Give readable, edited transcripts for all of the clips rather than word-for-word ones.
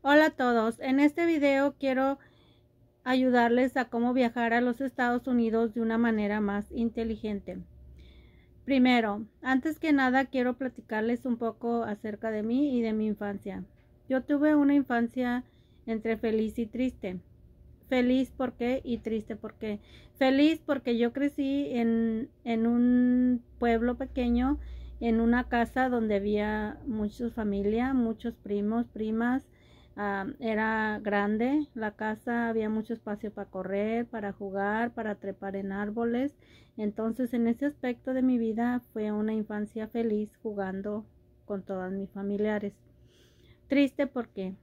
Hola a todos, en este video quiero ayudarles a cómo viajar a los Estados Unidos de una manera más inteligente. Primero, antes que nada quiero platicarles un poco acerca de mí y de mi infancia. Yo tuve una infancia entre feliz y triste. Feliz porque y triste porque. Feliz porque yo crecí en un pueblo pequeño, en una casa donde había mucha familia, muchos primos, primas. Era grande la casa, había mucho espacio para correr, para jugar, para trepar en árboles. Entonces, en ese aspecto de mi vida fue una infancia feliz jugando con todos mis familiares. Triste porque,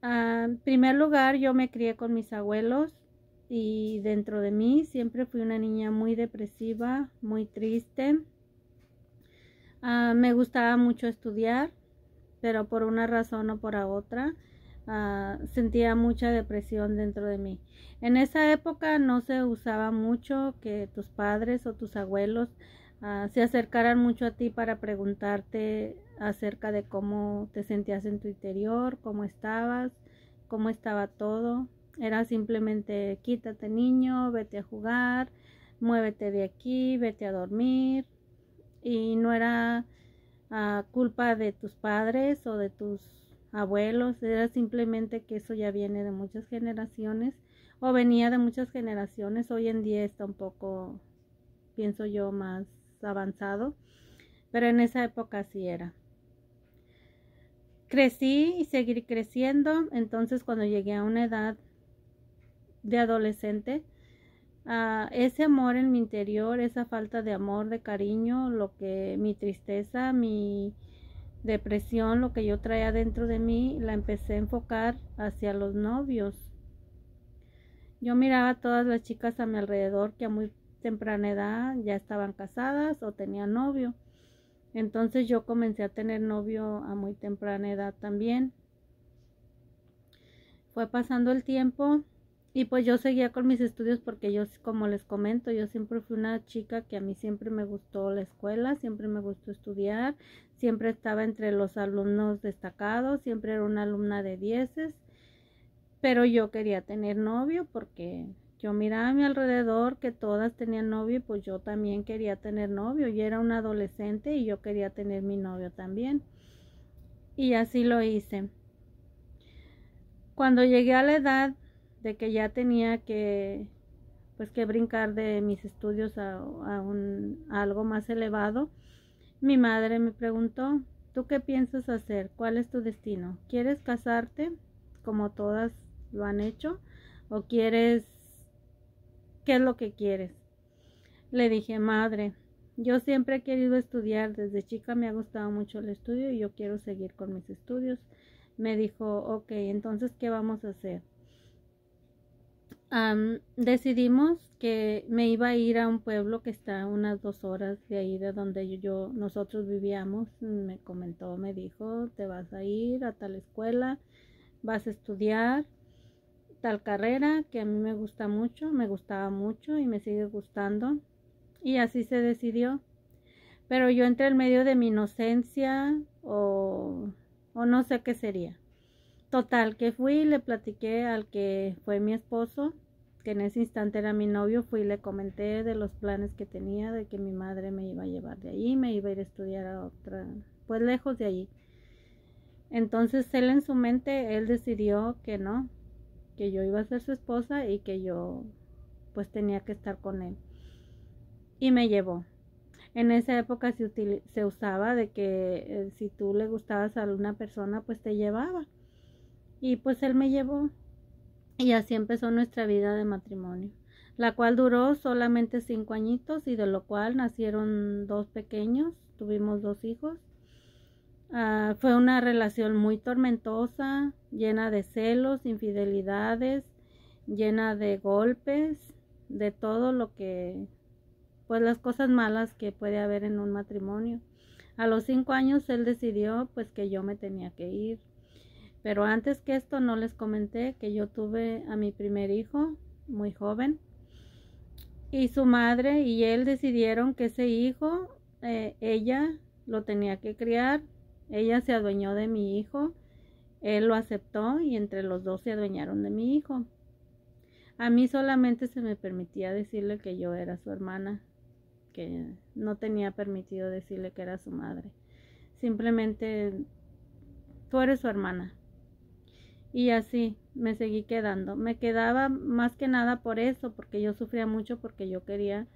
en primer lugar, yo me crié con mis abuelos y dentro de mí siempre fui una niña muy depresiva, muy triste. Me gustaba mucho estudiar, pero por una razón o por otra sentía mucha depresión dentro de mí. En esa época no se usaba mucho que tus padres o tus abuelos se acercaran mucho a ti para preguntarte acerca de cómo te sentías en tu interior, cómo estabas, cómo estaba todo. Era simplemente quítate niño, vete a jugar, muévete de aquí, vete a dormir. Y no era culpa de tus padres o de tus abuelos, era simplemente que eso ya viene de muchas generaciones o venía de muchas generaciones. Hoy en día está un poco, pienso yo, más avanzado, pero en esa época sí era. Crecí y seguí creciendo, entonces cuando llegué a una edad de adolescente, ese amor en mi interior, esa falta de amor, de cariño, mi tristeza, mi depresión, lo que yo traía dentro de mí, la empecé a enfocar hacia los novios. Yo miraba a todas las chicas a mi alrededor que a muy temprana edad ya estaban casadas o tenían novio. Entonces yo comencé a tener novio a muy temprana edad también. Fue pasando el tiempo y pues yo seguía con mis estudios porque yo, como les comento, yo siempre fui una chica que a mí siempre me gustó la escuela, siempre me gustó estudiar, siempre estaba entre los alumnos destacados, siempre era una alumna de 10, pero yo quería tener novio porque yo miraba a mi alrededor que todas tenían novio y pues yo también quería tener novio. Yo era una adolescente y yo quería tener mi novio también. Y así lo hice. Cuando llegué a la edad de que ya tenía que brincar de mis estudios a algo más elevado, mi madre me preguntó: ¿tú qué piensas hacer? ¿Cuál es tu destino? ¿Quieres casarte como todas lo han hecho? ¿O qué es lo que quieres? Le dije: madre, yo siempre he querido estudiar, desde chica me ha gustado mucho el estudio y yo quiero seguir con mis estudios. Me dijo: ok, entonces ¿qué vamos a hacer? Decidimos que me iba a ir a un pueblo que está a unas 2 horas de ahí de donde nosotros vivíamos. Me comentó, me dijo: te vas a ir a tal escuela, vas a estudiar tal carrera que a mí me gusta mucho, me gustaba mucho y me sigue gustando. Y así se decidió. Pero yo entre el medio de mi inocencia o no sé qué sería. Total, que fui y le platiqué al que fue mi esposo, que en ese instante era mi novio. Fui y le comenté de los planes que tenía, de que mi madre me iba a llevar de allí, me iba a ir a estudiar a otra, pues lejos de allí. Entonces él, en su mente, él decidió que no, que yo iba a ser su esposa y que yo pues tenía que estar con él. Y me llevó. En esa época se usaba de que si tú le gustabas a una persona, pues te llevaba. Y pues él me llevó. Y así empezó nuestra vida de matrimonio, la cual duró solamente 5 añitos y de lo cual nacieron 2 pequeños, tuvimos 2 hijos. Fue una relación muy tormentosa, llena de celos, infidelidades, llena de golpes, de todo lo que, pues las cosas malas que puede haber en un matrimonio. A los 5 años él decidió pues que yo me tenía que ir. Pero antes que esto no les comenté que yo tuve a mi primer hijo muy joven y su madre y él decidieron que ese hijo ella lo tenía que criar. Ella se adueñó de mi hijo Él lo aceptó y entre los dos se adueñaron de mi hijo. A mí solamente se me permitía decirle que yo era su hermana, que no tenía permitido decirle que era su madre. Simplemente, tú eres su hermana. Y así me seguí quedando. Me quedaba más que nada por eso, porque yo sufría mucho, porque yo quería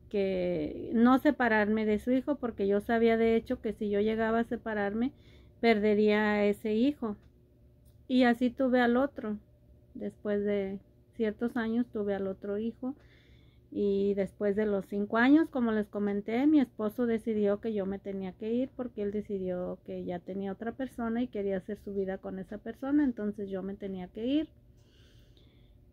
que no separarme de su hijo, porque yo sabía de hecho que si yo llegaba a separarme, perdería a ese hijo. Y así tuve al otro. Después de ciertos años tuve al otro hijo. Y después de los 5 años, como les comenté, mi esposo decidió que yo me tenía que ir porque él decidió que ya tenía otra persona y quería hacer su vida con esa persona, entonces yo me tenía que ir.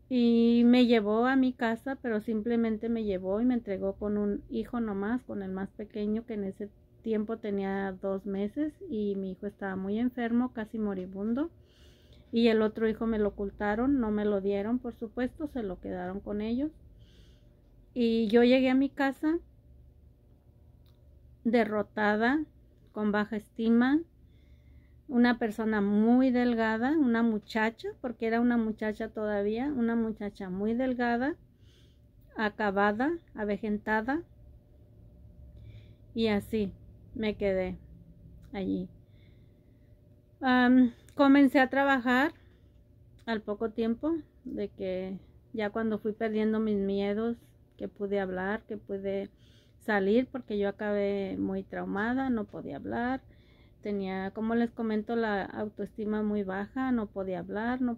Y me llevó a mi casa, pero simplemente me llevó y me entregó con un hijo nomás, con el más pequeño, que en ese tiempo tenía 2 meses y mi hijo estaba muy enfermo, casi moribundo. Y el otro hijo me lo ocultaron, no me lo dieron, por supuesto, se lo quedaron con ellos. Y yo llegué a mi casa derrotada, con baja estima, una persona muy delgada, una muchacha, porque era una muchacha todavía, una muchacha muy delgada, acabada, avejentada, y así me quedé allí. Comencé a trabajar al poco tiempo de que ya cuando fui perdiendo mis miedos, que pude hablar, que pude salir, porque yo acabé muy traumada, no podía hablar, tenía, como les comento, la autoestima muy baja, no podía hablar, no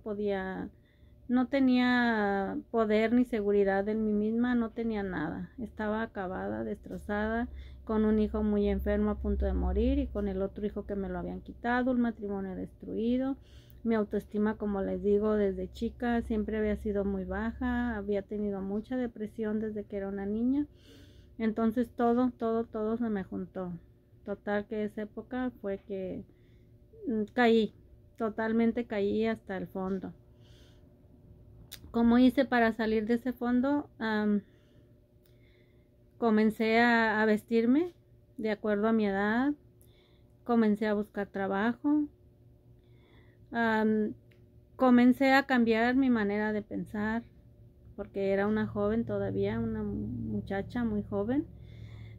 tenía poder ni seguridad en mí misma, no tenía nada, estaba acabada, destrozada, con un hijo muy enfermo a punto de morir y con el otro hijo que me lo habían quitado, un matrimonio destruido. Mi autoestima, como les digo, desde chica siempre había sido muy baja, había tenido mucha depresión desde que era una niña. Entonces todo se me juntó. Total que esa época fue que caí, totalmente caí hasta el fondo. ¿Cómo hice para salir de ese fondo? Comencé a vestirme de acuerdo a mi edad, comencé a buscar trabajo, comencé a cambiar mi manera de pensar, porque era una joven todavía, una muchacha muy joven,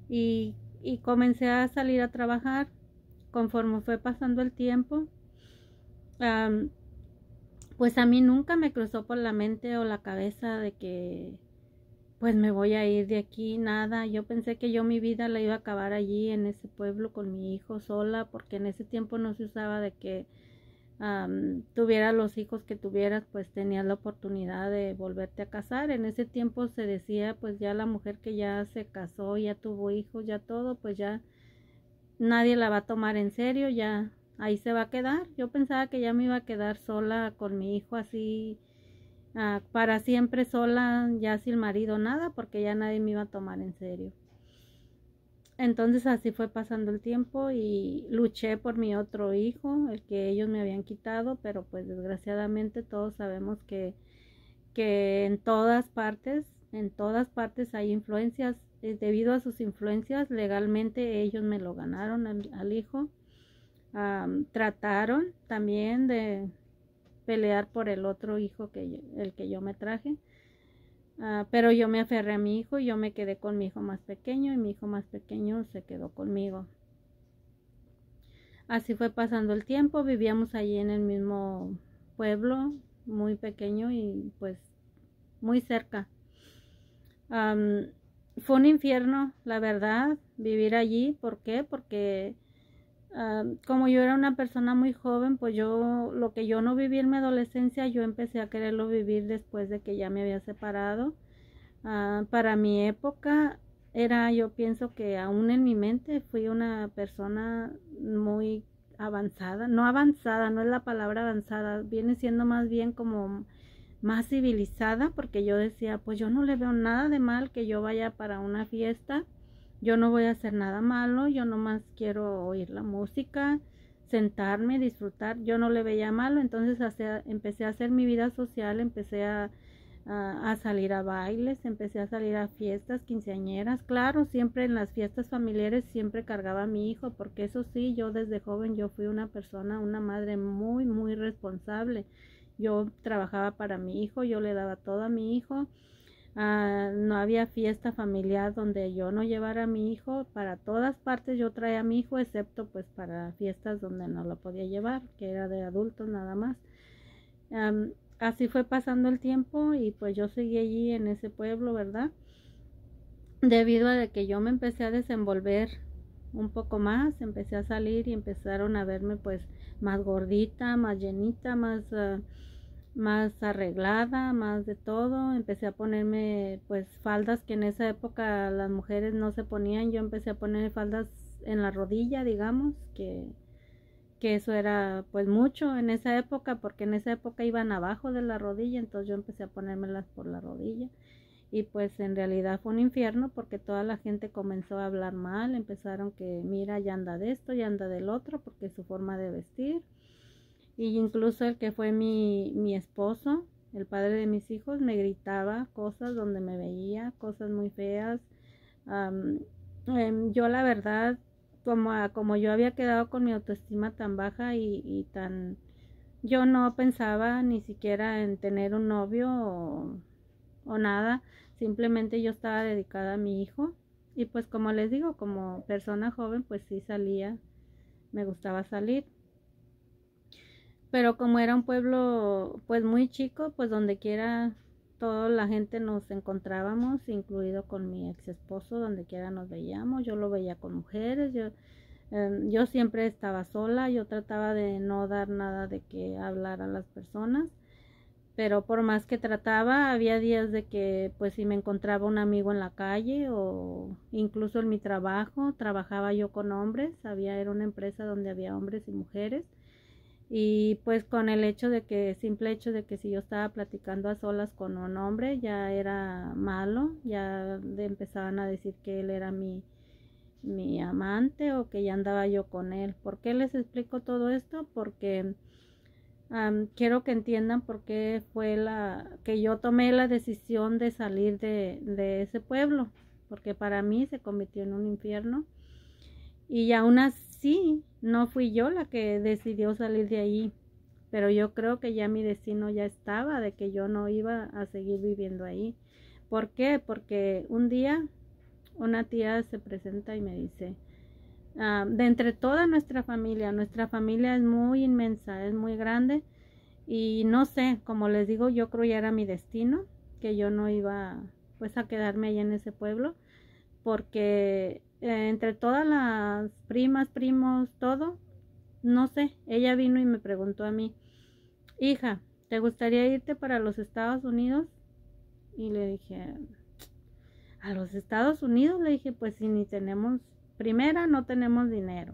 y comencé a salir a trabajar. Conforme fue pasando el tiempo, pues a mí nunca me cruzó por la mente o la cabeza de que pues me voy a ir de aquí, nada. Yo pensé que yo mi vida la iba a acabar allí en ese pueblo con mi hijo sola, porque en ese tiempo no se usaba de que tuviera los hijos que tuvieras, pues tenías la oportunidad de volverte a casar. En ese tiempo se decía, pues ya la mujer que ya se casó, ya tuvo hijos, ya todo, pues ya nadie la va a tomar en serio, ya ahí se va a quedar. Yo pensaba que ya me iba a quedar sola con mi hijo así, para siempre sola, ya sin marido, nada, porque ya nadie me iba a tomar en serio. Entonces así fue pasando el tiempo y luché por mi otro hijo, el que ellos me habían quitado, pero pues desgraciadamente todos sabemos que en todas partes hay influencias, debido a sus influencias legalmente ellos me lo ganaron al hijo. Trataron también de pelear por el otro hijo el que yo me traje. Pero yo me aferré a mi hijo y yo me quedé con mi hijo más pequeño y mi hijo más pequeño se quedó conmigo. Así fue pasando el tiempo, vivíamos allí en el mismo pueblo, muy pequeño y pues muy cerca. Fue un infierno, la verdad, vivir allí. ¿Por qué? Porque como yo era una persona muy joven, pues lo que yo no viví en mi adolescencia, yo empecé a quererlo vivir después de que ya me había separado. Para mi época yo pienso que aún en mi mente fui una persona muy avanzada, no es la palabra avanzada, viene siendo más bien como más civilizada, porque yo decía, pues yo no le veo nada de mal que yo vaya para una fiesta, yo no voy a hacer nada malo, yo nomás quiero oír la música, sentarme, disfrutar, yo no le veía malo. Entonces empecé a hacer mi vida social, empecé a salir a bailes, empecé a salir a fiestas quinceañeras. Claro, siempre en las fiestas familiares siempre cargaba a mi hijo, porque eso sí, yo desde joven yo fui una persona, una madre muy muy responsable. Yo trabajaba para mi hijo, yo le daba todo a mi hijo. No había fiesta familiar donde yo no llevara a mi hijo. Para todas partes yo traía a mi hijo, excepto pues para fiestas donde no lo podía llevar, que era de adultos nada más. Así fue pasando el tiempo y pues yo seguí allí en ese pueblo, ¿verdad? Debido a que yo me empecé a desenvolver un poco más, empecé a salir y empezaron a verme pues más gordita, más llenita, más arreglada, más de todo. Empecé a ponerme pues faldas que en esa época las mujeres no se ponían. Yo empecé a poner faldas en la rodilla, digamos, que eso era pues mucho en esa época, porque en esa época iban abajo de la rodilla, entonces yo empecé a ponérmelas por la rodilla. Y pues en realidad fue un infierno porque toda la gente comenzó a hablar mal, empezaron que mira, ya anda de esto, ya anda del otro, porque es su forma de vestir. Y incluso el que fue mi esposo, el padre de mis hijos, me gritaba cosas donde me veía, cosas muy feas. Yo la verdad, como yo había quedado con mi autoestima tan baja y tan... Yo no pensaba ni siquiera en tener un novio o nada, simplemente yo estaba dedicada a mi hijo. Y pues como les digo, como persona joven, pues sí salía, me gustaba salir. Pero como era un pueblo pues muy chico, pues donde quiera toda la gente nos encontrábamos, incluido con mi ex esposo, donde quiera nos veíamos. Yo lo veía con mujeres, yo siempre estaba sola, yo trataba de no dar nada de que hablar a las personas, pero por más que trataba, había días de que pues si me encontraba un amigo en la calle o incluso en mi trabajo, trabajaba yo con hombres, era una empresa donde había hombres y mujeres. Y pues con el hecho de que, simple hecho de que si yo estaba platicando a solas con un hombre, ya era malo, ya empezaban a decir que él era mi amante o que ya andaba yo con él. ¿Por qué les explico todo esto? Porque quiero que entiendan por qué fue que yo tomé la decisión de salir de ese pueblo, porque para mí se convirtió en un infierno. Y aún así, no fui yo la que decidió salir de ahí, pero yo creo que ya mi destino ya estaba, de que yo no iba a seguir viviendo ahí. ¿Por qué? Porque un día una tía se presenta y me dice, de entre toda nuestra familia es muy inmensa, es muy grande, y no sé, como les digo, yo creo ya era mi destino, que yo no iba pues a quedarme allá en ese pueblo, porque entre todas las primas, primos, todo, no sé, ella vino y me preguntó a mí, hija, ¿te gustaría irte para los Estados Unidos? Y le dije, ¿a los Estados Unidos? Le dije, pues si ni tenemos, primera, no tenemos dinero,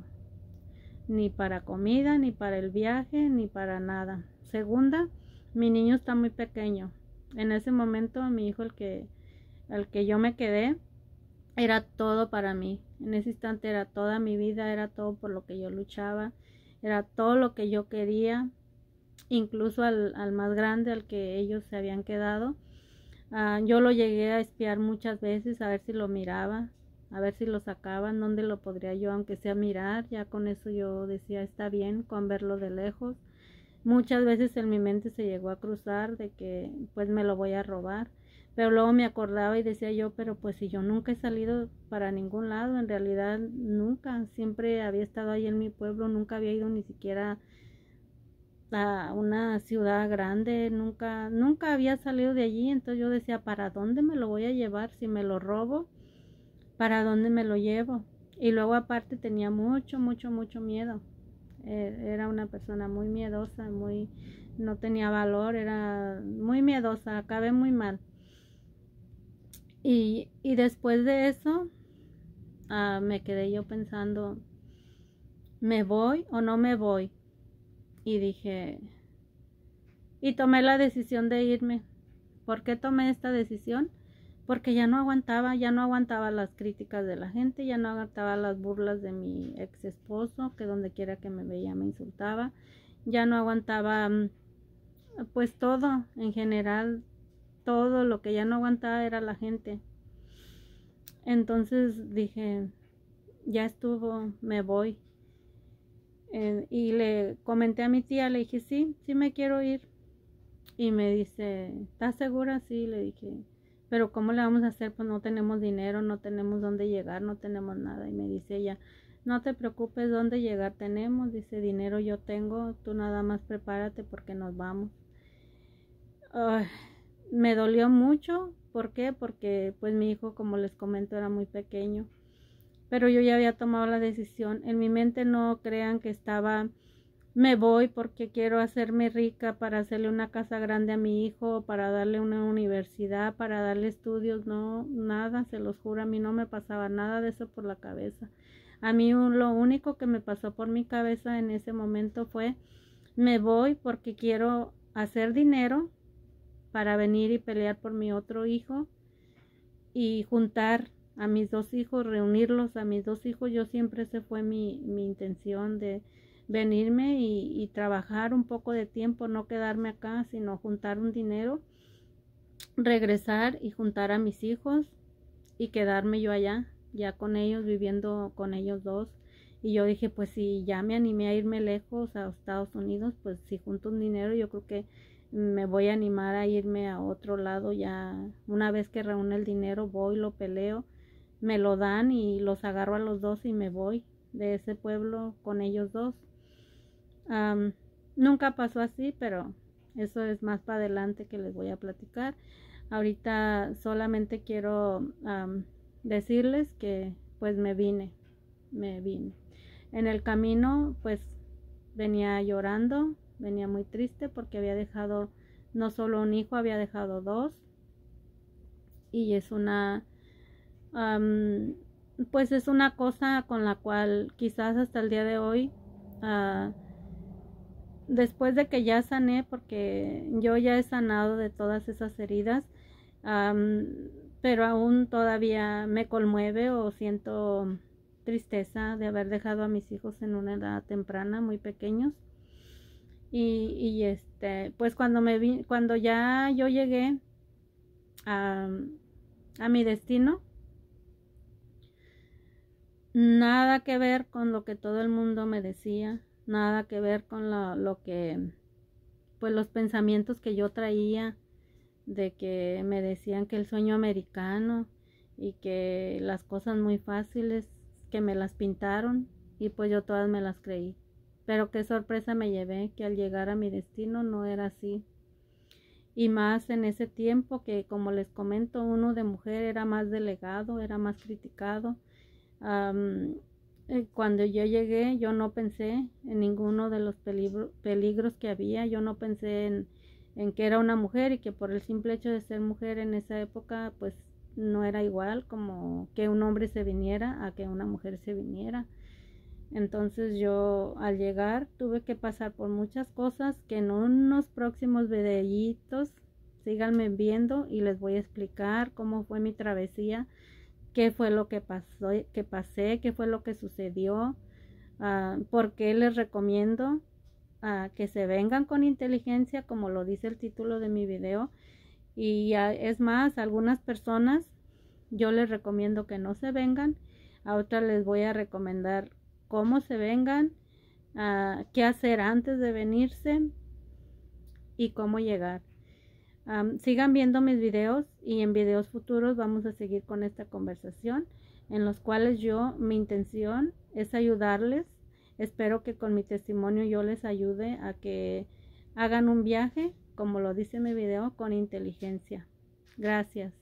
ni para comida, ni para el viaje, ni para nada. Segunda, mi niño está muy pequeño. En ese momento mi hijo, el que yo me quedé, era todo para mí. En ese instante era toda mi vida, era todo por lo que yo luchaba, era todo lo que yo quería, incluso al más grande, al que ellos se habían quedado. Yo lo llegué a espiar muchas veces, a ver si lo miraba, a ver si lo sacaban, dónde lo podría yo, aunque sea mirar. Ya con eso yo decía, está bien con verlo de lejos. Muchas veces en mi mente se llegó a cruzar de que pues me lo voy a robar, pero luego me acordaba y decía yo, pero pues si yo nunca he salido para ningún lado, en realidad nunca, siempre había estado ahí en mi pueblo, nunca había ido ni siquiera a una ciudad grande, nunca había salido de allí. Entonces yo decía, ¿para dónde me lo voy a llevar? Si me lo robo, ¿para dónde me lo llevo? Y luego aparte tenía mucho miedo. Era una persona muy miedosa, no tenía valor, era muy miedosa, acabé muy mal. Y después de eso, me quedé yo pensando, ¿me voy o no me voy? Y dije, y tomé la decisión de irme. ¿Por qué tomé esta decisión? Porque ya no aguantaba las críticas de la gente, ya no aguantaba las burlas de mi ex esposo, que donde quiera que me veía me insultaba, ya no aguantaba pues todo, en general, todo lo que ya no aguantaba era la gente. Entonces dije, ya estuvo, me voy. Y le comenté a mi tía, le dije, sí, sí me quiero ir. Y me dice, ¿estás segura? Sí, le dije, pero ¿cómo le vamos a hacer? Pues no tenemos dinero, no tenemos dónde llegar, no tenemos nada. Y me dice ella, no te preocupes, dónde llegar tenemos. Dice, dinero yo tengo, tú nada más prepárate porque nos vamos. Ay, me dolió mucho. ¿Por qué? Porque pues mi hijo, como les comento, era muy pequeño. Pero yo ya había tomado la decisión. En mi mente no crean que estaba, me voy porque quiero hacerme rica para hacerle una casa grande a mi hijo, para darle una universidad, para darle estudios. No, nada, se los juro, a mí no me pasaba nada de eso por la cabeza. A mí lo único que me pasó por mi cabeza en ese momento fue, me voy porque quiero hacer dinero para venir y pelear por mi otro hijo y juntar a mis dos hijos, reunirlos a mis dos hijos. Yo siempre esa fue mi intención de venirme y trabajar un poco de tiempo, no quedarme acá, sino juntar un dinero, regresar y juntar a mis hijos y quedarme yo allá, ya con ellos, viviendo con ellos dos. Y yo dije, pues si ya me animé a irme lejos a Estados Unidos, pues si junto un dinero, yo creo que me voy a animar a irme a otro lado. Ya una vez que reúne el dinero, voy, lo peleo, me lo dan y los agarro a los dos y me voy de ese pueblo con ellos dos. Nunca pasó así, pero eso es más para adelante que les voy a platicar. Ahorita solamente quiero decirles que pues me vine. En el camino pues venía llorando, venía muy triste porque había dejado no solo un hijo, había dejado dos. Y es una, pues es una cosa con la cual quizás hasta el día de hoy, después de que ya sané, porque yo ya he sanado de todas esas heridas, pero aún todavía me conmueve o siento tristeza de haber dejado a mis hijos en una edad temprana, muy pequeños. Y pues cuando ya yo llegué a mi destino, nada que ver con lo que todo el mundo me decía, nada que ver con lo que, pues los pensamientos que yo traía, de que me decían que el sueño americano y que las cosas muy fáciles, que me las pintaron y pues yo todas me las creí. Pero qué sorpresa me llevé, que al llegar a mi destino no era así. Y más en ese tiempo que, como les comento, uno de mujer era más delegado, era más criticado. Cuando yo llegué, yo no pensé en ninguno de los peligros que había. Yo no pensé en que era una mujer y que por el simple hecho de ser mujer en esa época, pues no era igual como que un hombre se viniera a que una mujer se viniera. Entonces yo al llegar tuve que pasar por muchas cosas que en unos próximos videitos síganme viendo y les voy a explicar cómo fue mi travesía, qué fue lo que pasó, qué fue lo que sucedió, por qué les recomiendo que se vengan con inteligencia, como lo dice el título de mi video. Y es más, a algunas personas yo les recomiendo que no se vengan, a otras les voy a recomendar cómo se vengan, qué hacer antes de venirse y cómo llegar. Sigan viendo mis videos y en videos futuros vamos a seguir con esta conversación, en los cuales mi intención es ayudarles. Espero que con mi testimonio yo les ayude a que hagan un viaje, como lo dice mi video, con inteligencia. Gracias.